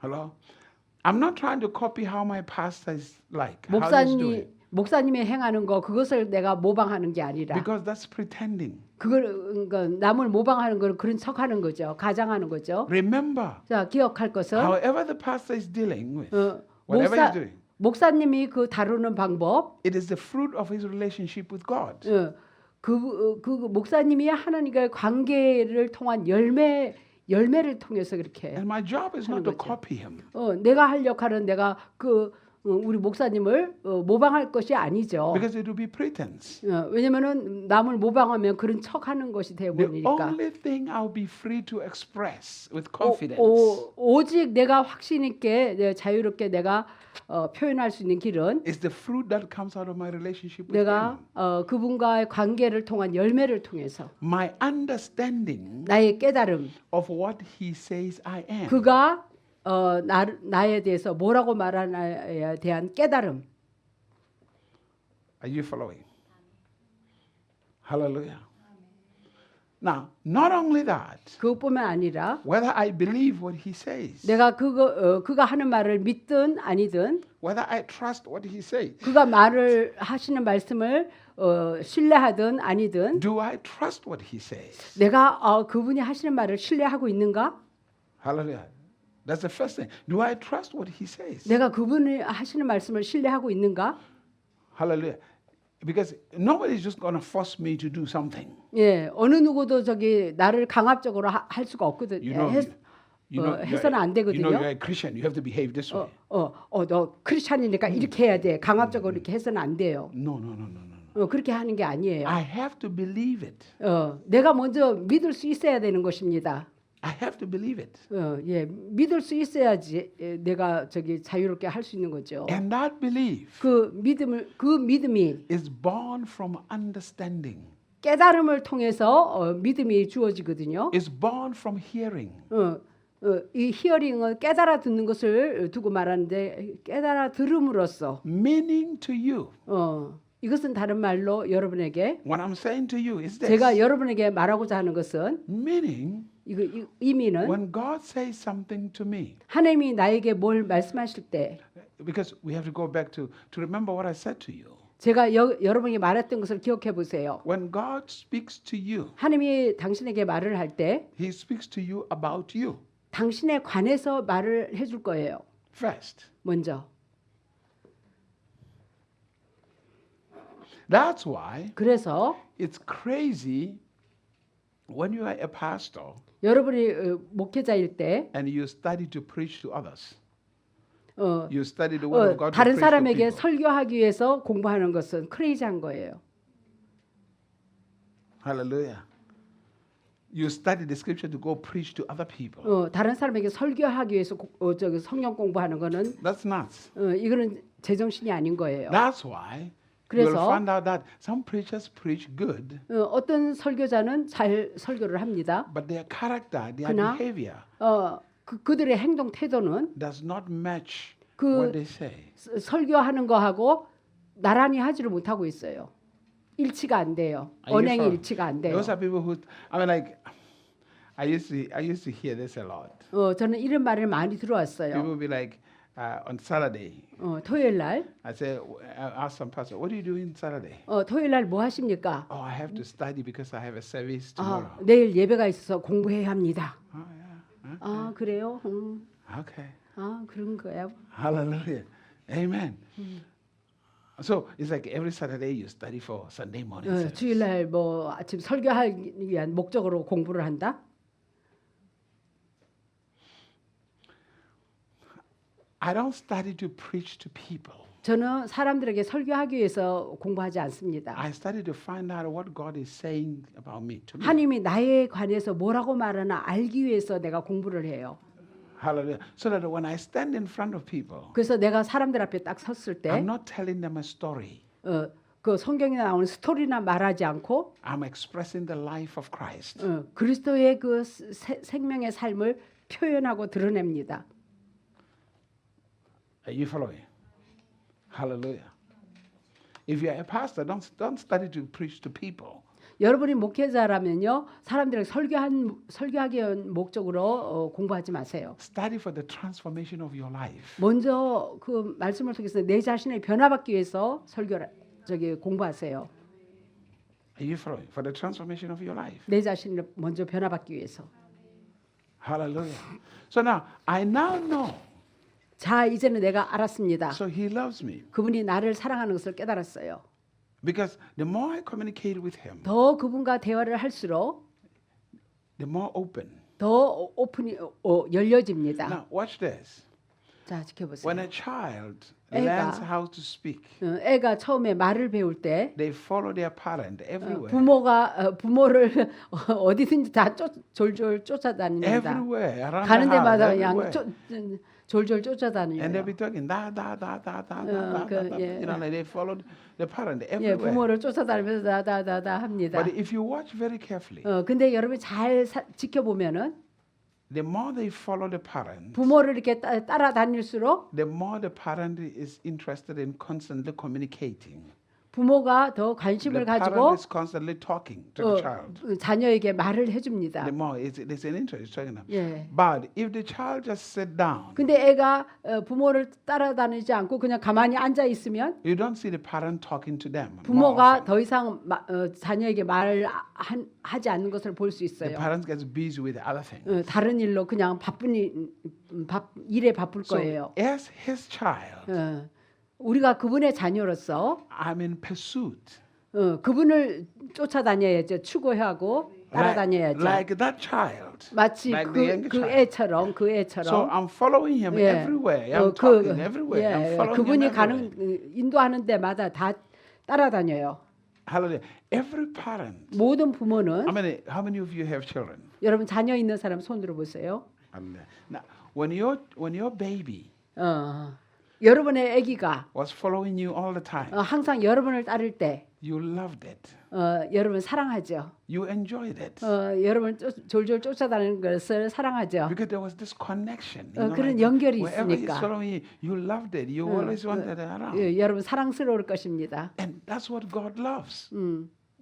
Hello? I'm not trying to copy how my pastor is like. How he's doing. 목사님이 행하는 거 그것을 내가 모방하는 게 아니라 Because that's pretending. 그걸 남을 모방하는 건 그런 척하는 거죠. 가장하는 거죠. Remember, 자, 기억할 것은 however the pastor is dealing with, whatever he's doing, 목사님이 그 다루는 방법, it is the fruit of his relationship with God. 그 목사님이 하나님과의 관계를 통한 열매를 통해서 그렇게 And my job is not 하는 to 거죠. copy him. 내가 할 역할은 내가 우리 목사님을 모방할 것이 아니죠. Because it will be pretense. 왜냐면은 남을 모방하면 그런 척하는 것이 되어 The 버리니까. only thing I'll be free to express with confidence 오직 내가 확신 있게 자유롭게 내가 표현할 수 있는 길은 is the fruit that comes out of my relationship with 내가 him. 그분과의 관계를 통한 열매를 통해서 My understanding 나의 깨달음, of what he says I am. 그가 나에 대해서 뭐라고 말하나에 대한 깨달음. Are you following? Hallelujah. Now, not only that, 그것뿐만 아니라 whether I believe what he says, 내가 그가 하는 말을 믿든 아니든 whether I trust what he says, 그가 말을 하시는 말씀을 신뢰하든 아니든 do I trust what he says? 내가 그분이 하시는 말을 신뢰하고 있는가? Hallelujah. That's the first thing. Do I trust what he says? 내가 그분이 하시는 말씀을 신뢰하고 있는가? Hallelujah. Because nobody's just going to force me to do something. 예, 어느 누구도 저기 나를 강압적으로 할 수가 없거든. 해서는 안 되거든요. You know, you're a Christian. You have to behave this way. 너 크리스찬이니까 이렇게 해야 돼. 강압적으로 이렇게 해서는 안 돼요. No. 그렇게 하는 게 아니에요. I have to believe it. 내가 먼저 믿을 수 있어야 되는 것입니다. I have to believe it. 예, 믿을 수 있어야지 내가 저기 자유롭게 할 수 있는 거죠. And that belief 그 믿음이 is born from understanding. 깨달음을 통해서 믿음이 주어지거든요. Is born from hearing. 이 히어링은 깨달아 듣는 것을 두고 말하는데 깨달아 들음으로써 Meaning to you. 이것은 다른 말로 여러분에게 What I'm saying to you is this. 제가 여러분에게 말하고자 하는 것은 Meaning 의미는 when God says something to me. 하나님이 나에게 뭘 말씀하실 때 Because we have to go back to remember what I said to you. 제가 여러분에게 말했던 것을 기억해 보세요. When God speaks to you, 하나님이 당신에게 말을 할 때 He speaks to you about you. 당신에 관해서 말을 해줄 거예요. First. 먼저. That's why 그래서 it's crazy when you are a pastor 여러분이 목회자일 때 and you study to preach to others. You study the word of God to 다른 preach to 사람에게 people. 설교하기 위해서 공부하는 것은 크레이지한 거예요. Hallelujah. You study the scripture to go preach to other people. 다른 사람에게 설교하기 위해서 저기 성경 공부하는 거는 That's nuts. 이거는 제정신이 아닌 거예요. That's why you will 그래서 find out that some preachers preach good, 어떤 설교자는 잘 설교를 합니다. but their character, their 그러나 behavior 그들의 행동 태도는 does not match 그 what they say. 설교하는 거하고 나란히 하지를 못하고 있어요. 일치가 안 돼요. Are you 언행이 following? 일치가 안 돼요. Those are people who, I mean, like, I used to hear this a lot. 저는 이런 말을 많이 들어왔어요. People will be like, on Saturday, 토요일 날, I ask some pastor, what do you do on Saturday? 토요일 날 뭐 하십니까? Oh, I have to study because I have a service tomorrow. 내일 예배가 있어서 공부해야 합니다. Oh, yeah. 아, 그래요? Okay. 그런 거야. Hallelujah. Amen. So it's like every Saturday you study for Sunday morning service. 주일 날 뭐 아침 설교하기 위한 목적으로 공부를 한다? I don't study to preach to people. 저는 사람들에게 설교하기 위해서 공부하지 않습니다. I study to find out what God is saying about me to me. 하나님이 나에 관해서 뭐라고 말하나 알기 위해서 내가 공부를 해요. Hallelujah. So that when I stand in front of people, 그래서 내가 사람들 앞에 딱 섰을 때 I'm not telling them a story. 그 성경에 나오는 스토리나 말하지 않고 I'm expressing the life of Christ. 그리스도의 그 생명의 삶을 표현하고 드러냅니다. Are you following? Hallelujah. If you are a pastor, don't study to preach to people. 여러분이 목회자라면요, 사람들에게 설교하기 위한 목적으로 공부하지 마세요. Study for the transformation of your life. 먼저 그 말씀을 통해서 내 자신을 변화받기 위해서 공부하세요. Are you following? For the transformation of your life. 내 자신을 먼저 변화받기 위해서. Hallelujah. So now, I now know. 자, 이제는 내가 알았습니다. So he loves me. 그분이 나를 사랑하는 것을 깨달았어요. Because the more I communicate with him, 더 그분과 대화를 할수록 the more open. 더 오픈이 열려집니다. Now, watch this. 자, 지켜보세요. When a child 애가- learns how to speak, 애가 처음에 말을 배울 때 they follow their parent everywhere. 부모를 어디든지 다 졸졸 쫓아다닙니다. Everywhere, around 가는 the house, 데마다 그냥 everywhere. 졸졸 And they'll 쫓아다녀요. be talking da da da da da da da, 그, da. 예. You know, like they follow the parent 예, everywhere. 부모를 쫓아다니면서 다다다다 합니다. But if you watch very carefully, 근데 여러분이 잘 지켜보면은 the more they follow the parent, 부모를 이렇게 따라다닐수록 the more the parent is interested in constantly communicating. 부모가 더 The 관심을 parent 가지고 is constantly talking to the child. 자녀에게 말을 해줍니다. The more there's an interest talking. 예. But if the child just sit down, 근데 애가 부모를 따라다니지 않고 그냥 가만히 앉아 있으면 you don't see the parent talking to them. more 부모가 often. 더 이상 자녀에게 말을 하지 않는 것을 볼 수 The 있어요. parent gets busy with other things. 다른 일로 그냥 일에 바쁠 So 거예요. as his child, 우리가 그분의 자녀로서 I'm in pursuit. 그분을 쫓아다녀야죠. 추구하고 따라다녀야죠. Like that child. 마치 like the younger 그 child. 그 So 애처럼 I'm following him 예. everywhere. I'm talking everywhere. I'm following 그분이 him 가는 everywhere. 인도하는 데마다 다 따라다녀요. Hallelujah. Every parent. 모든 부모는 How many of you have children? 여러분 자녀 있는 사람 손들어 보세요. Hallelujah. Now, when your baby 여러분의 아기가 was following you all the time, 항상 여러분을 따를 때 you loved it. 여러분 사랑하죠. You enjoyed it. 여러분 졸졸 쫓아다니는 것을 사랑하죠. Because there was this connection. 그런 연결이 wherever he's 있으니까. following you, you loved it. You always wanted it around. 여러분 사랑스러울 것입니다. And that's what God loves.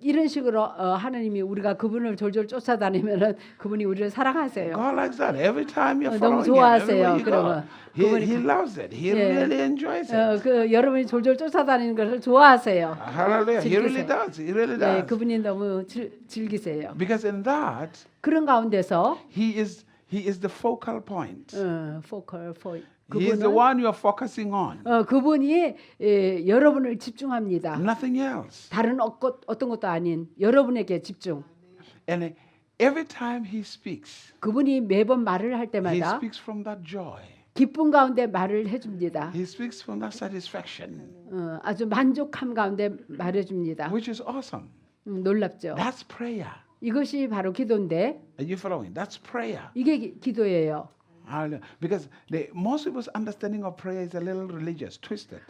이런 식으로 하나님이 우리가 그분을 졸졸 쫓아다니면은 그분이 우리를 사랑하세요. God likes that. Every time you're 너무 following 좋아하세요. him, everywhere you go, 그러면 he loves it. He 예. really enjoys it. 여러분이 졸졸 쫓아다니는 것을 좋아하세요. Hallelujah. He really 즐기세요. does. He really 네, does. 그분이 너무 즐기세요. Because in that, 그런 가운데서 he is the focal point. focal point. He is the 그분은 one you are focusing on. 그분이 여러분을 집중합니다. Nothing else. 다른 어떤 것도 아닌 여러분에게 집중. And every time he speaks, 그분이 매번 말을 할 he 때마다 speaks from that joy. 기쁨 가운데 말을 해줍니다. He speaks from that satisfaction, 아주 만족함 가운데 말해줍니다. which is awesome. 놀랍죠. That's prayer. 이것이 바로 기도인데 Are you following? That's prayer. 이게 기도예요. Hallelujah. Because most people's understanding of prayer is a little religious, twisted.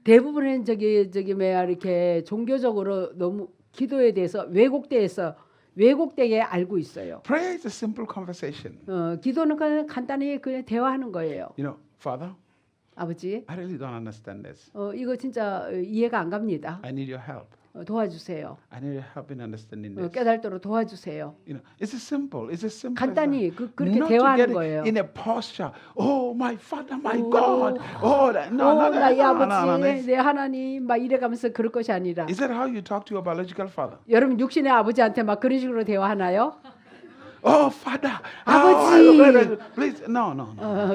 대부분은 이렇게 종교적으로 너무 기도에 대해서 왜곡되게 알고 있어요. Prayer is a simple conversation. 기도는 그냥 간단히 그냥 대화하는 거예요. You know, Father, 아버지, I really don't understand this. 이거 진짜 이해가 안 갑니다. I need your help. 도와주세요. I need your help in understanding this. 깨달도록 도와주세요. You know, it's as simple. It's as simple. 간단히 as that. 그렇게 Not 대화하는 to get 거예요. in a posture. Oh, my Father, my God. Oh, 나의 no. 아버지, 내 하나님 막 이래가면서 그럴 것이 아니라 Is that how you talk to your biological father? 여러분 육신의 아버지한테 막 그런 식으로 대화하나요? Oh, Father. 아버지. Please, no.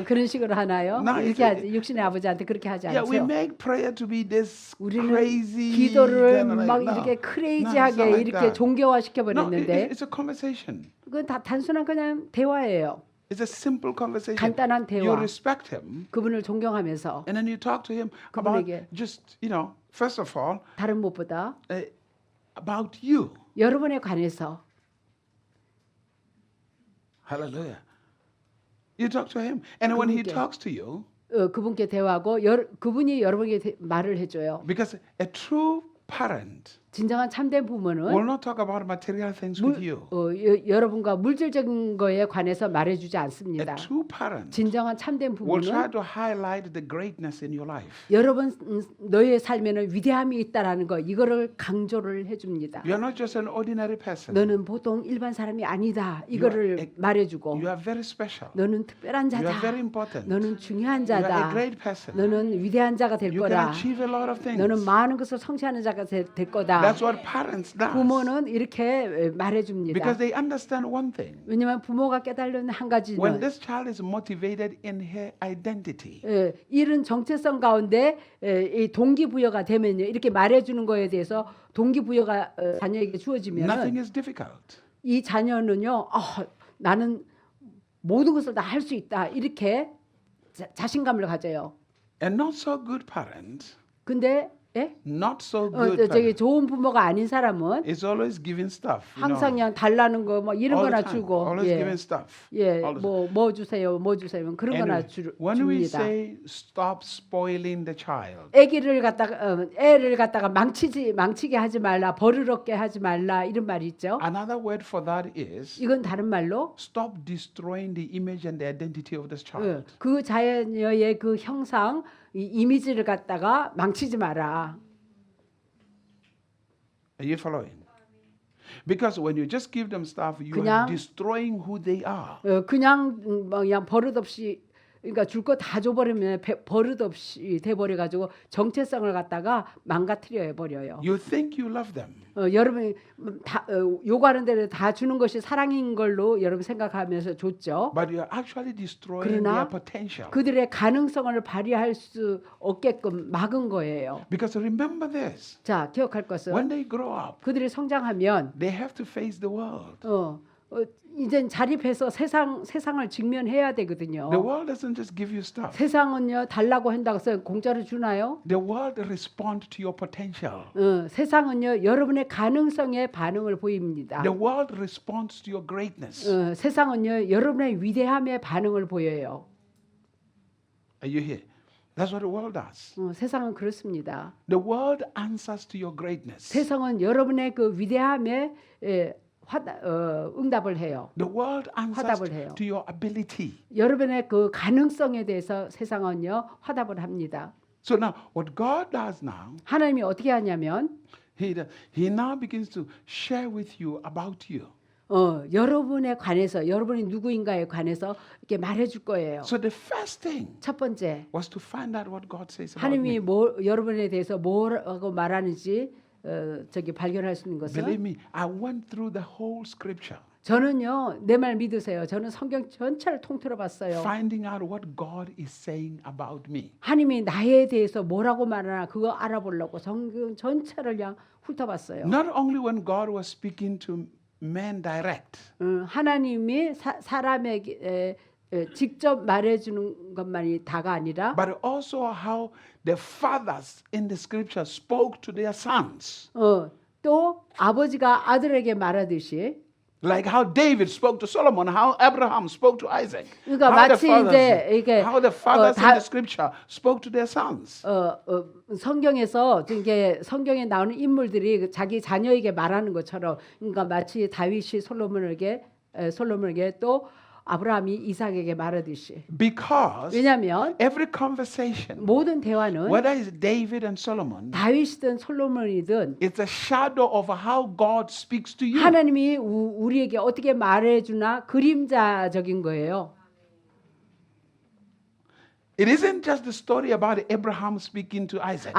그런 식으로 하나요? No, 이렇게 하지, 육신의 아버지한테 그렇게 하지 Yeah, we 않죠. make prayer to be this 우리는 crazy. 기도를 kind of 막 like, 이렇게 no, it's 크레이지하게 not like 이렇게 that. 종교화시켜 No, 버렸는데 it's a conversation. 그건 다 단순한 그냥 대화예요. It's a simple conversation. 간단한 대화. You respect him, 그분을 존경하면서 and then you talk to him about 그분에게 just, first of all, 다른 무엇보다 about you. 여러분에 관해서 Hallelujah. You talk to him, and when he 그분께. talks to you, 그분께 대화하고 그분이 여러분에게 말을 해줘요. because a true parent 진정한 참된 부모는 will not talk about material things with you. 여러분과 물질적인 거에 관해서 말해주지 A 않습니다. true parent 진정한 참된 will try 부모는 to highlight the greatness in your life. 여러분 너의 삶에는 위대함이 있다라는 거 이거를 강조를 해줍니다. You are not just an ordinary person. 너는 보통 일반 사람이 아니다. 이거를 말해주고 You are very special. 너는 특별한 You are very 자다. important. 너는 중요한 You are a 자다. great person. 너는 위대한 자가 될 You can 거다. achieve a lot of 너는 things. 많은 것을 성취하는 자가 될 거다. That's what parents do. 부모는 이렇게 말해줍니다. Because they understand one thing. 왜냐하면 부모가 깨달는 한 When 가지는 this child is motivated in her identity, 이런 정체성 가운데 이 동기부여가 되면요. 이렇게 말해주는 거에 대해서 동기부여가 자녀에게 nothing 주어지면 is difficult. 이 자녀는요. 나는 모든 것을 다 할 수 있다. 이렇게 자신감을 가져요. And not so good parents, 근데 예? not so good 저기 parents, 좋은 부모가 아닌 사람은 is always giving stuff. You 항상 know, 그냥 달라는 거 뭐 이런 all the 거나 time, 주고 always giving stuff. 예, all the time. 뭐 주세요, 뭐 주세요, 그런 거나 And when we 줍니다. say stop spoiling the child, 애를 갖다가 망치게 하지 말라, 버릇없게 하지 말라 이런 말이 있죠. another word for that is 이건 다른 말로 stop destroying the image and the identity of this child. 그 자녀의 그 형상, 이 이미지를 갖다가 망치지 마라. Are you following? Because when you just give them stuff, you 그냥- are destroying who they are. 그냥 버릇없이 그러니까 줄 거 다 줘버리면 버릇없이 돼버려 가지고 정체성을 갖다가 망가뜨려 버려요. You think you love them, 여러분이 요구하는 대로 다 주는 것이 사랑인 걸로 여러분 생각하면서 줬죠. but you are actually destroying 그러나 their potential. 그들의 가능성을 발휘할 수 없게끔 막은 거예요. Because remember this, 자, 기억할 것은 when they grow up, 그들이 성장하면 they have to face the world. 이젠 자립해서 세상을 직면해야 되거든요. The world doesn't just give you stuff. 세상은요 달라고 한다고 해서 공짜로 주나요? The world responds to your potential. 세상은요 여러분의 가능성에 반응을 보입니다. The world responds to your greatness. 세상은요 여러분의 위대함에 반응을 보여요. Are you here? That's what the world does. 세상은 그렇습니다. The world answers to your greatness. 세상은 여러분의 그 위대함에 응답을 해요. The world answers 화답을 해요. to your ability. 여러분의 그 가능성에 대해서 세상은요 화답을 합니다. So now, what God does now, 하나님이 어떻게 하냐면 He now begins to share with you about you. 여러분에 관해서 여러분이 누구인가에 관해서 이렇게 말해줄 거예요. So the first thing 첫 번째 was to find out what God says about 하나님이 me. 여러분에 대해서 뭐라고 말하는지 발견할 수 있는 것은 Believe me, I went through the whole scripture, 저는요 내 말 믿으세요. 저는 성경 전체를 통틀어 봤어요. finding out what God is saying about me. 하나님이 나에 대해서 뭐라고 말하나 그거 알아보려고 성경 전체를 그냥 훑어봤어요. Not only when God was speaking to men direct, 하나님이 사람에게 직접 말해주는 것만이 다가 아니라 but also how the fathers in the scripture spoke to their sons. 또 아버지가 아들에게 말하듯이 Like how David spoke to Solomon, how Abraham spoke to Isaac. 그러니까 how the 마치 fathers, 이제 이게 how the fathers in the scripture spoke to their sons. 성경에서 이게 성경에 나오는 인물들이 자기 자녀에게 말하는 것처럼 그러니까 마치 다윗이 솔로몬에게 또 아브라함이 이삭에게 말하듯이 Because 왜냐하면 every conversation, 모든 대화는 whether it's David and Solomon, 다윗이든 솔로몬이든 it's a shadow of how God speaks to you. 하나님이 우리에게 어떻게 말해주나 그림자적인 거예요. It isn't just the story about Abraham speaking to Isaac.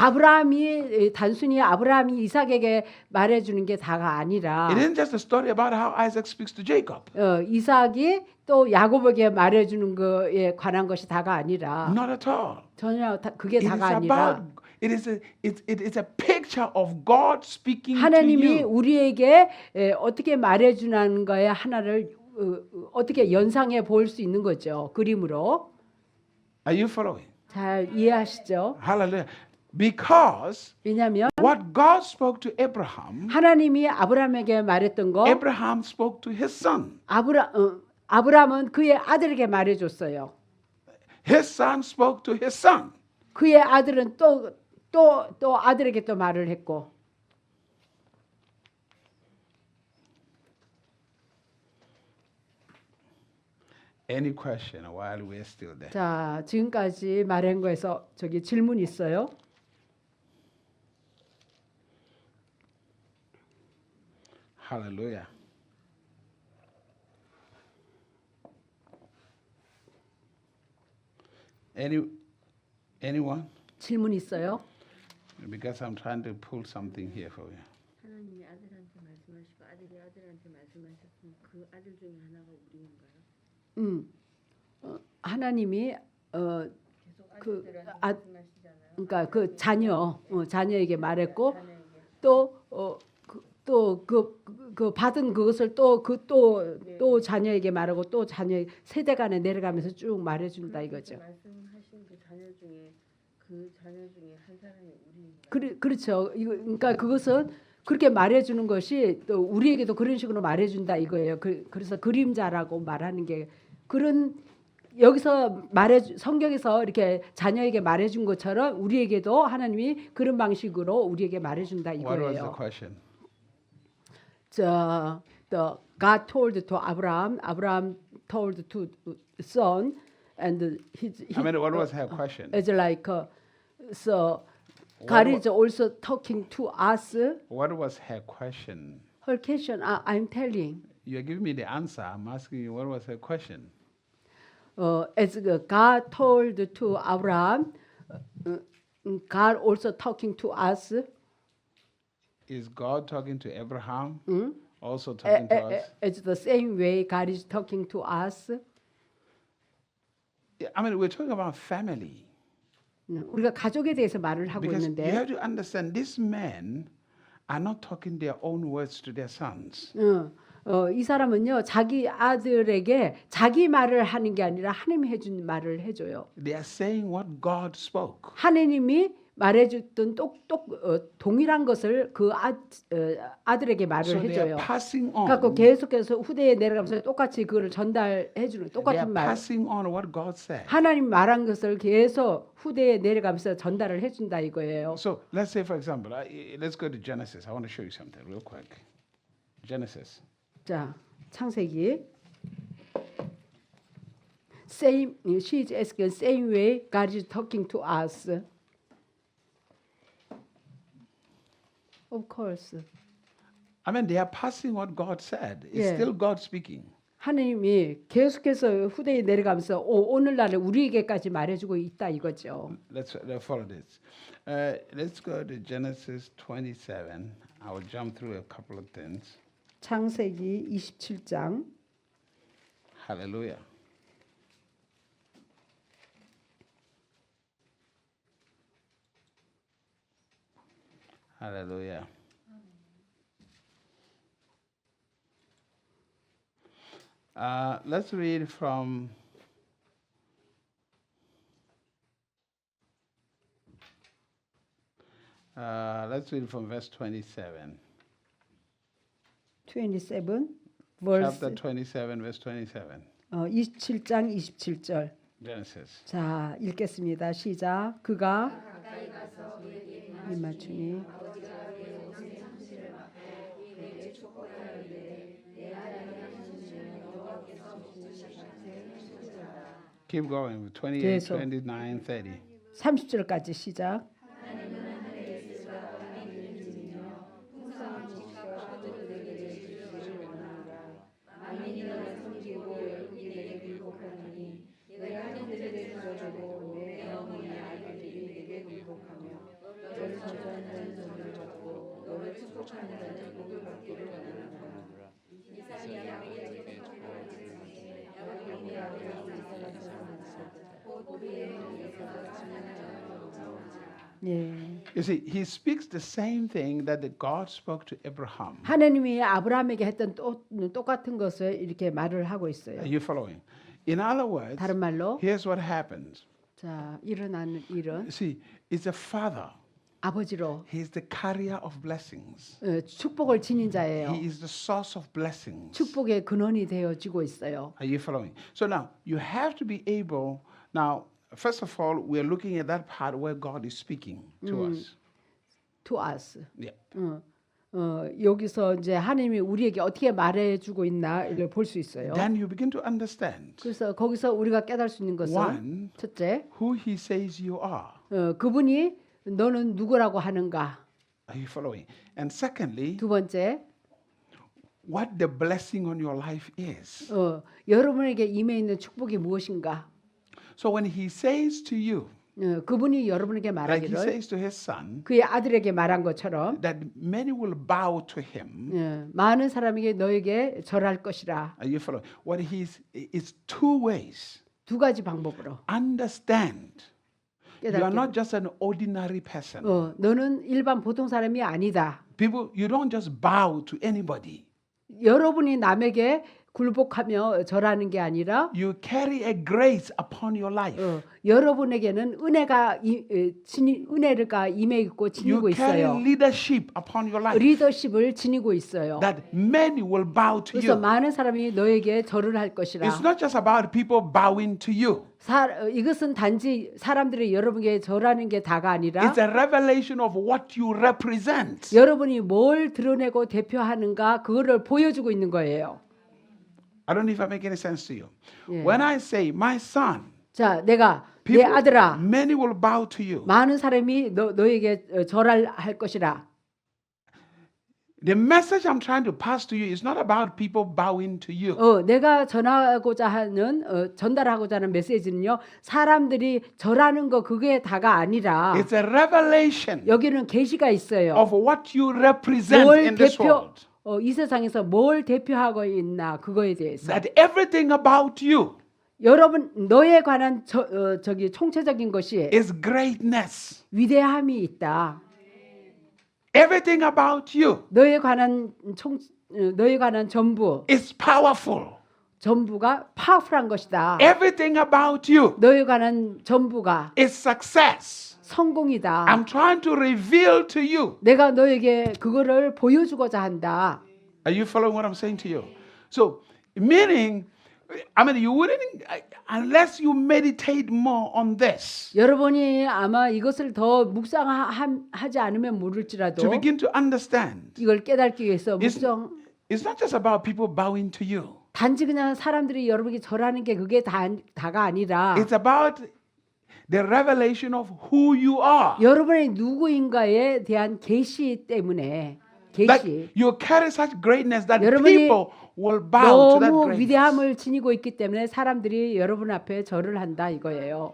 단순히 아브라함이 이삭에게 말해주는 게 다가 아니라 It isn't just a story about how Isaac speaks to Jacob. 이삭이 또 야곱에게 말해주는 거에 관한 것이 다가 아니라 Not at all. 전혀 그게 It is 다가 아니라 about it is a picture of God speaking to 하나님이 you. 우리에게 어떻게 말해주는 거에 하나를 어떻게 연상해 볼 수 있는 거죠. 그림으로. Are you following? 잘 이해하시죠? Hallelujah. Because 왜냐하면 what God spoke to Abraham, 하나님이 아브라함에게 말했던 거 Abraham spoke to his son. 아브라함은 그의 아들에게 말해줬어요. His son spoke to his son. 그의 아들은 또 아들에게 또 말을 했고 Any question while we're still there? 자, 지금까지 말한 거에서 저기 질문 있어요? Hallelujah. Anyone? 질문 있어요? Because I'm trying to pull something here for you. 하나님이 아들한테 말씀하시고 아들이 아들한테 말씀하셨으면 그 아들 중에 하나가 우리인가요? 하나님이 계속 그 아들들한테 아- 말씀하시잖아요. 그러니까 그 자녀에게 말했고 자녀에게. 또 받은 그것을 또 네. 자녀에게 말하고 또 자녀 세대 간에 내려가면서 쭉 말해준다 이거죠. 말씀하신 그 자녀 중에 그 자녀 중에 한 사람이 우리인가요? 그렇죠. 그러니까 그것은 그렇게 말해주는 것이 또 우리에게도 그런 식으로 말해준다 이거예요. 그래서 그림자라고 말하는 게 그런 여기서 성경에서 이렇게 자녀에게 말해준 것처럼 우리에게도 하나님이 그런 방식으로 우리에게 말해준다 What was the 이거예요. question? The God told to Abraham, Abraham told to son, and I mean, what was her question? it's like so. God is also talking to us. What was her question? Her question, I'm telling. You're giving me the answer. I'm asking you, what was her question? As God told to Abraham, God also talking to us. Is God talking to Abraham? Also talking to us? It's the same way God is talking to us. Yeah, I mean, we're talking about family. 우리가 가족에 대해서 말을 하고 Because you 있는데 have to understand, these men are not talking their own words to their sons. 이 사람은요 자기 아들에게 자기 말을 하는 게 아니라 하나님이 해준 말을 해줘요. They are saying what God spoke. 하나님이 말해줬던 동일한 것을 그 아들에게 말을 So they are 해줘요. passing on. 그래서 계속해서 후대에 내려가면서 똑같이 그거를 전달해주는 They 똑같은 are 말. passing on what God said. 하나님 말한 것을 계속 후대에 내려가면서 전달을 해준다 이거예요. So let's say, for example, let's go to Genesis. I want to show you something real quick. Genesis. 자, 창세기. Same, she is asking same way God is talking to us. Of course. I mean, they are passing what God said. It's Yeah. still God speaking. 하나님이 계속해서 후대에 내려가면서 오늘날에 우리에게까지 말해주고 있다 이거죠. Let's follow this. Let's go to Genesis 27. I will jump through a couple of things. 창세기 27장. Hallelujah. Hallelujah. Let's read from verse 27. 27 verse Chapter 27, verse 27. 27장 27절. Genesis. 자, 읽겠습니다. 시작. 그가 입 맞추니 Keep going. 28, 계속. 29, 30. 30절까지 시작. 예. You see, he speaks the same thing that the God spoke to Abraham. 하나님이 아브라함에게 했던 똑같은 것을 이렇게 말을 하고 있어요. Are you following? In other words, 다른 말로 here's what happens. 자, 일어나는 일은 See, it's a father. 아버지로 He is the carrier of blessings. 축복을 지닌 자예요. He is the source of blessings. 축복의 근원이 되어지고 있어요. Are you following? So now, you have to be able, now, first of all, we're looking at that part where God is speaking to us. To us. Yeah. 여기서 이제 하나님이 우리에게 어떻게 말해주고 있나를 볼 수 있어요. Then you begin to understand 그래서 거기서 우리가 깨달을 수 있는 것은 one, 첫째, who he says you are. 그분이 너는 누구라고 하는가. Are you following? And secondly, 두 번째, what the blessing on your life is. 여러분에게 임해 있는 축복이 무엇인가. So when he says to you, 그분이 여러분에게 like he 말하기를 says to his son, 그의 아들에게 말한 것처럼 that many will bow to him. 많은 사람에게 너에게 절할 것이라. Are you following? What it's two ways. 두 가지 방법으로 Understand. You are 깨닫게. not just an ordinary person. 너는 일반 보통 사람이 아니다. People, you don't just bow to anybody. 여러분이 남에게 굴복하며 절하는 게 아니라 You carry a grace upon your life. 여러분에게는 은혜가 임해 있고 지니고 You carry 있어요. leadership upon your life. 리더십을 지니고 있어요. That many will bow to 그래서 you. 많은 사람이 너에게 절을 할 것이라. It's not just about people bowing to you. 이것은 단지 사람들이 여러분에게 절하는 게 다가 아니라 It's a revelation of what you represent. 여러분이 뭘 드러내고 대표하는가 그거를 보여주고 있는 거예요. I don't know if I make any sense to you. 예. When I say my son, 자, 내가 내 people, 아들아, many will bow to you. 많은 사람이 너에게 절할 것이라. The message I'm trying to pass to you is not about people bowing to you. 내가 전달하고자 하는 메시지는요. 사람들이 절하는 거 그게 다가 아니라 It's a revelation 여기는 계시가 있어요. of what you represent 뭘 in this world. 이 세상에서 뭘 대표하고 있나 그거에 대해서. That everything about you 여러분 너에 관한 저기 총체적인 것이 is greatness. 위대함이 있다. Everything about you 너에 관한 전부 is powerful. 전부가 파워풀한 것이다. Everything about you 너에 관한 전부가 is success. 성공이다. I'm trying to reveal to you. 내가 너에게 그거를 보여주고자 한다. Are you following what I'm saying to you? So, meaning, I mean, you wouldn't, unless you meditate more on this, 여러분이 아마 이것을 더 묵상하지 않으면 모를지라도 to begin to understand, 이걸 깨닫기 위해서 it's not just about people bowing to you. 단지 그냥 사람들이 여러분에게 절하는 게 그게 다가 아니라 It's about the revelation of who you are. 여러분의 누구인가에 대한 계시 때문에 Like 계시 you carry such greatness that 여러분이 people will bow to that 너무 greatness. 위대함을 지니고 있기 때문에 사람들이 여러분 앞에 절을 한다 이거예요.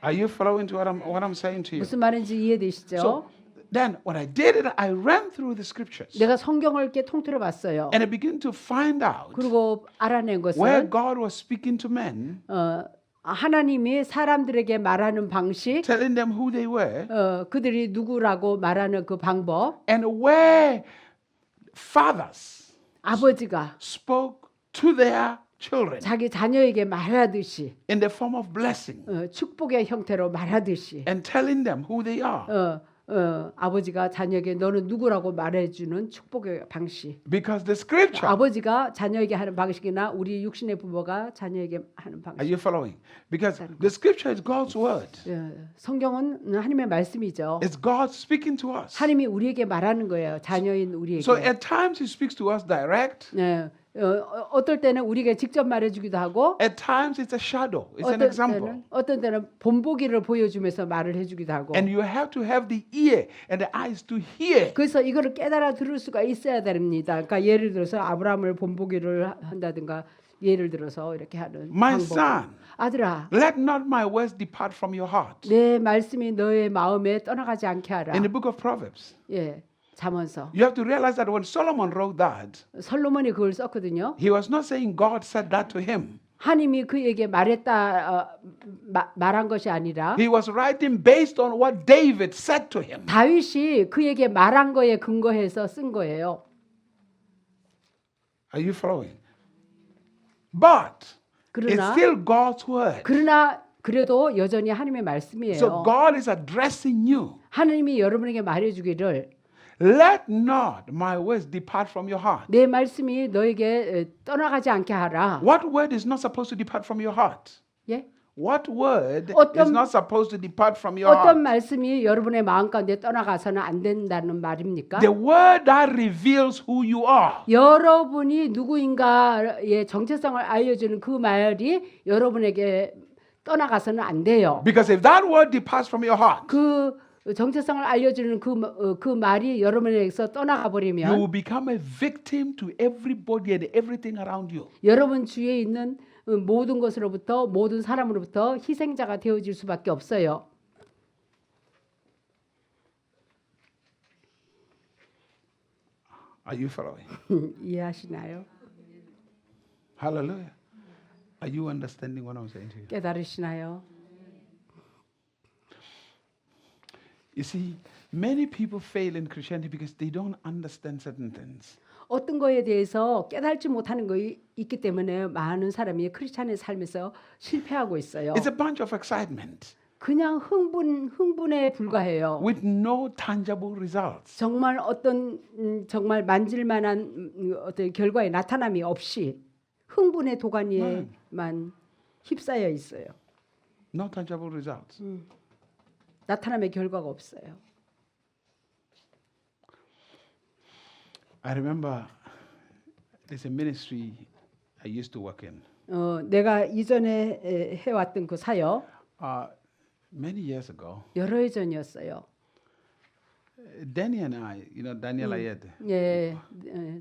Are you following to what I'm saying to you? 무슨 말인지 이해되시죠? So then what I did is I ran through the scriptures 내가 성경을 이렇게 통틀어 봤어요. and I began to find out 그리고 알아낸 where 것은 God was speaking to men, 하나님이 사람들에게 말하는 방식, telling them who they were, 그들이 누구라고 말하는 그 방법, and where fathers 아버지가 spoke to their children 자기 자녀에게 말하듯이 in the form of blessing 축복의 형태로 말하듯이 and telling them who they are. 아버지가 자녀에게 너는 누구라고 말해주는 축복의 방식. Because the scripture, 아버지가 자녀에게 하는 방식이나 우리 육신의 부모가 자녀에게 하는 are 방식. you following? Because the scripture is God's word. 성경은 하나님의 말씀이죠. It's God speaking to us. 하나님이 우리에게 말하는 거예요. 자녀인 우리에게. So at times He speaks to us direct. 어떨 때는 우리에게 직접 말해주기도 하고 At times it's a shadow. It's an example. 어떤 때는 본보기를 보여주면서 말을 해주기도 하고. And you have to have the ear and the eyes to hear. 그래서 이거를 깨달아 들을 수가 있어야 됩니다. 그러니까 예를 들어서 아브라함을 본보기를 한다든가 예를 들어서 이렇게 하는 My 방법. son, 아들아, let not my words depart from your heart. 내 말씀이 너의 마음에 떠나가지 않게 하라. In the book of Proverbs, 예, 잠언서. you have to realize that when Solomon wrote that, 솔로몬이 그걸 썼거든요. he was not saying God said that to him. 하나님이 그에게 말한 것이 아니라 He was writing based on what David said to him. 다윗이 그에게 말한 거에 근거해서 쓴 거예요. Are you following? But it's 그러나 still God's word. 그래도 여전히 하나님의 말씀이에요. So God is addressing you. 하나님이 여러분에게 말해주기를 Let not my words depart from your heart. 내 말씀이 너에게 떠나가지 않게 하라. What word is not supposed to depart from your heart? 예? What word is 어떤- not supposed to depart from your 어떤 heart? 말씀이 여러분의 마음 가운데 떠나가서는 안 된다는 말입니까? The word that reveals who you are. 여러분이 누구인가의 정체성을 알려주는 그 말이 여러분에게 떠나가서는 안 돼요. Because if that word departs from your heart, 그 정체성을 알려주는 그 말이 여러분에게서 떠나가 you 버리면 will become a victim to everybody and everything around you. 여러분 주위에 있는 모든 것으로부터 모든 사람으로부터 희생자가 되어질 수밖에 없어요. Are you following? 이해하시나요? Hallelujah. Are you understanding what I'm saying to you? 깨달으시나요? You see, many people fail in Christianity because they don't understand certain things. 어떤 거에 대해서 깨달지 못하는 것이 있기 때문에 많은 사람이 크리스찬의 삶에서 실패하고 있어요. It's a bunch of excitement 그냥 흥분에 불과해요. with no tangible results. 정말 어떤 정말 만질만한 어떤 결과의 나타남이 없이 흥분의 도가니에만 휩싸여 있어요. No tangible results. 나타남의 결과가 없어요. I remember there's a ministry I used to work in. 내가 이전에 해왔던 그 사역 Many years ago, 여러 해 전이었어요. Danny and I, Daniel Ayed, 예,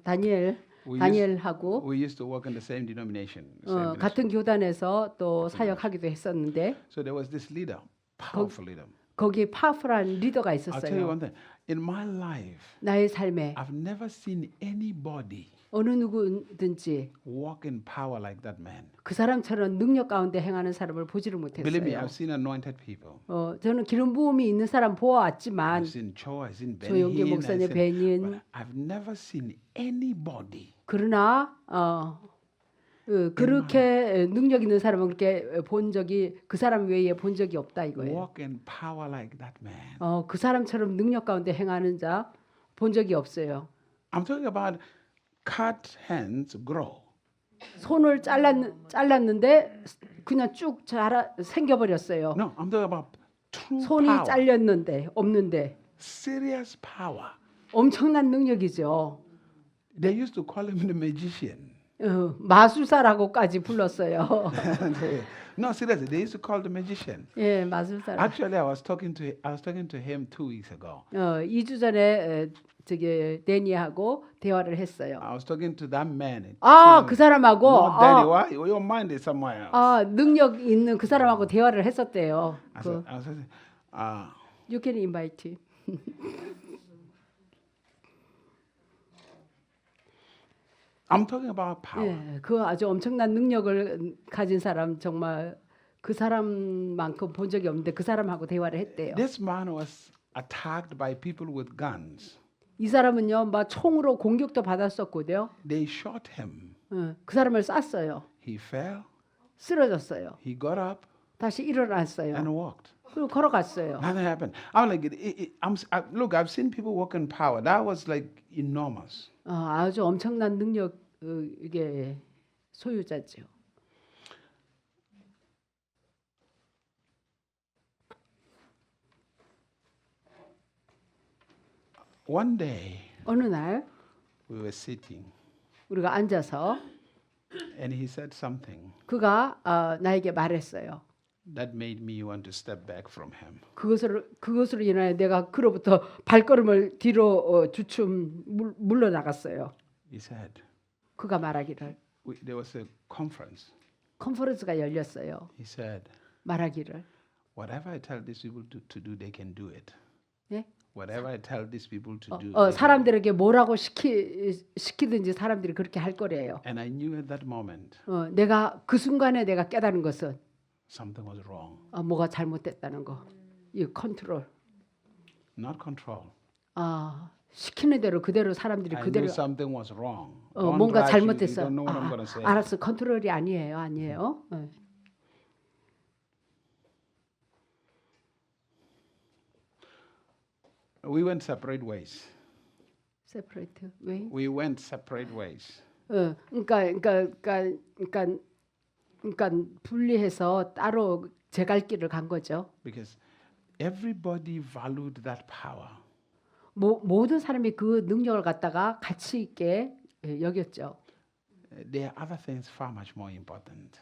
다니엘하고 we used to work in the same denomination. same ministry. 같은 교단에서 또 사역하기도 했었는데 So there was this leader, powerful leader. 거기에 파워풀한 리더가 I'll tell you 있었어요. one thing. In my life, 나의 삶에 I've never seen anybody 어느 누구든지 walk in power like that man. 그 사람처럼 능력 가운데 행하는 사람을 보지를 Believe me, 못했어요. I've seen anointed people. 저는 기름 부음이 있는 사람 보아왔지만 I've seen Cho, I've seen 조용기 Benny, 목사님, 베닌. but I've never seen anybody 그러나 그렇게 능력 있는 사람은 그렇게 본 적이 그 사람 외에 본 적이 없다 이거예요. walk in power like that man. 그 사람처럼 능력 가운데 행하는 자 본 적이 없어요. I'm talking about cut hands grow. 손을 잘랐는데 그냥 쭉 생겨버렸어요. No, I'm talking about true 손이 power. 잘렸는데 없는데 Serious power. 엄청난 능력이죠. They used to call him the magician. 마술사라고까지 불렀어요. No, seriously, they used to call the magician. 예, 마술사라. Actually, I was talking to him 2 weeks ago. 2주 전에 저기 데니하고 대화를 했어요. I was talking to that man. 그 사람하고 Not Danny, why? Your mind is somewhere else. 능력 있는 그 사람하고 대화를 했었대요. I was saying, You can invite him. I'm talking about power. 예, 그 아주 엄청난 능력을 가진 사람 정말 그 사람만큼 본 적이 없는데 그 사람하고 대화를 했대요. This man was attacked by people with guns. 이 사람은요, 막 총으로 공격도 받았었거든요. They shot him. 그 사람을 쐈어요. He fell. 쓰러졌어요. He got up 다시 일어났어요. and walked. 그리고 걸어갔어요. Nothing happened. I'm like, look, I've seen people walk in power. That was like enormous. 아주 엄청난 능력 이게 소유자죠. One day 어느 날 we were sitting 우리가 앉아서 and he said something 그가 나에게 말했어요. that made me want to step back from him. 그것으로 인하여 내가 그로부터 발걸음을 뒤로 주춤 물러나갔어요. He said, 그가 말하기를 there was a conference. 컨퍼런스가 열렸어요. He said, 말하기를 whatever I tell these people to do, they can do it. 예? Whatever I tell these people to do. they can do it. 사람들에게 뭐라고 시키든지 사람들이 그렇게 할 거래요. And I knew at that moment 내가 그 순간에 내가 깨달은 것은 something was wrong. 뭐가 잘못됐다는 거. 이 컨트롤. Not control. 시키는 대로 그대로 사람들이 I 그대로 knew something was wrong. Don't 뭔가 rush, you 잘못됐어. don't know what I'm going to say. 알았어. 컨트롤이 아니에요. We went separate ways. 세퍼레이트 왜? We went separate ways. 그러니까 그러니까 분리해서 따로 제 갈 길을 간 거죠. because everybody valued that power. 모든 사람이 그 능력을 갖다가 가치 있게 여겼죠. There are other things far much more important.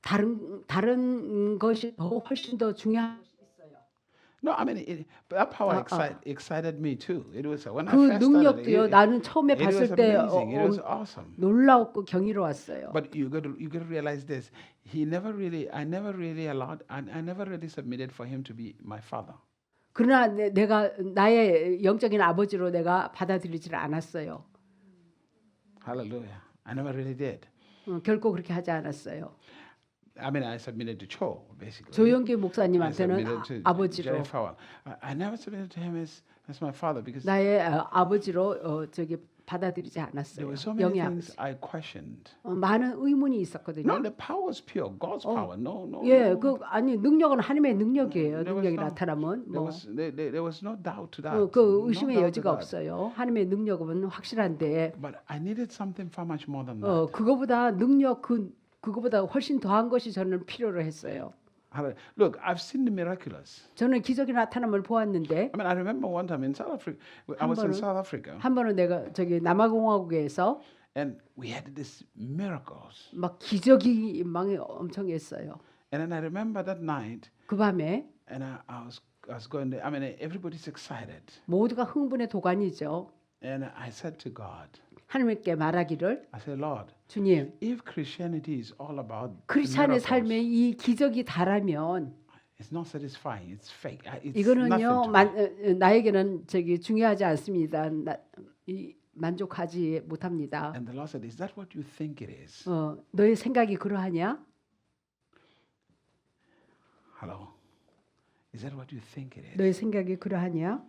다른 것이 훨씬 더 중요한 것이 있어요. No, I mean that power Uh-uh. excited me too. It was when I 그 first started. 능력도요. 나는 처음에 It was 봤을 때 amazing. It was awesome. 놀라웠고 경이로웠어요. But you got to realize this. I never really submitted for him to be my father. 그러나 내가 나의 영적인 아버지로 내가 받아들이지를 않았어요. Hallelujah. I never really did. 결코 그렇게 하지 않았어요. I mean, I submitted to Cho, basically. 조영기 I 목사님한테는 submitted to 아버지로 Jerry Falwell. I never submitted to him as my father because 나의 아버지로 받아들이지 there 않았어요. were so many 영의 things 아버지. I questioned. 많은 의문이 No, 있었거든요. the power was pure, God's power. No. 예, 아니 능력은 하나님의 능력이에요. There was 능력이 no- 나타나면 There was no doubt to that. 그 No 의심의 doubt to 여지가 that. 없어요. 하나님의 능력은 확실한데 But I needed something far much more than that. 그거보다 능력 그거보다 훨씬 더한 것이 저는 필요로 했어요. Look, I've seen the miraculous. 저는 기적이 나타남을 보았는데 I mean, I remember one time in South Africa. I was in South Africa, 한 번은 내가 저기 남아공화국에서 and we had these miracles. 막 기적이 망이 엄청 했어요. And then I remember that night, 그 밤에 and I was going there. I mean, everybody's excited, 모두가 흥분의 도가니죠. and I said to God, 하나님께 말하기를 I said, Lord, 주님 if Christianity is all about 크리스찬의 miracles, 삶에 이 기적이 다라면 it's not satisfying. It's fake. It's 이거는요 nothing to me. 나에게는 저기 중요하지 않습니다. 만족하지 못합니다. And the Lord said, is that what you think it is? 너의 생각이 그러하냐? Hello? Is that what you think it is? 너의 생각이 그러하냐?